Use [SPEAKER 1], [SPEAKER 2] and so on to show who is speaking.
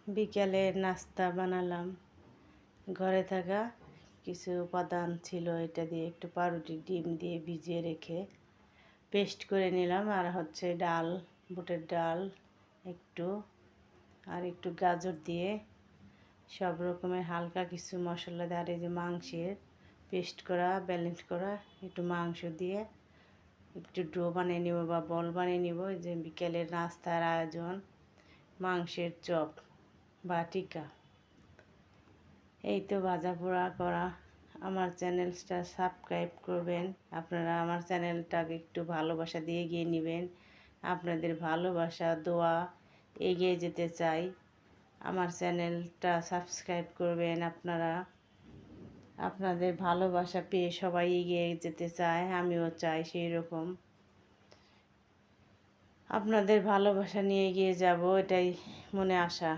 [SPEAKER 1] বিকেলের নাস্তা বানালাম। ঘরে থাকা কিছু উপাদান ছিল, এটা দিয়ে একটু পাউরুটি ডিম দিয়ে ভিজিয়ে রেখে পেস্ট করে নিলাম। আর হচ্ছে ডাল, বুটের ডাল একটু, আর একটু গাজর দিয়ে সব রকমের হালকা কিছু মশলা দিয়ে, আর এই যে মাংসের পেস্ট করা ব্যালেন্স করা একটু মাংস দিয়ে একটু ডো বানিয়ে নেব বা বল বানিয়ে নেব। যে বিকেলের নাস্তার আয়োজন মাংসের চপ বা টিকা। এই তো ভাজা পোড়া করা। আমার চ্যানেলটা সাবস্ক্রাইব করবেন। আপনারা আমার চ্যানেলটাকে একটু ভালোবাসা দিয়ে এগিয়ে নেবেন। আপনাদের ভালোবাসা দোয়া এগিয়ে যেতে চাই। আমার চ্যানেলটা সাবস্ক্রাইব করবেন আপনারা। আপনাদের ভালোবাসা পেয়ে সবাই এগিয়ে যেতে চায়, আমিও চাই সেই রকম। আপনাদের ভালোবাসা নিয়ে এগিয়ে যাব, এটাই মনে আশা।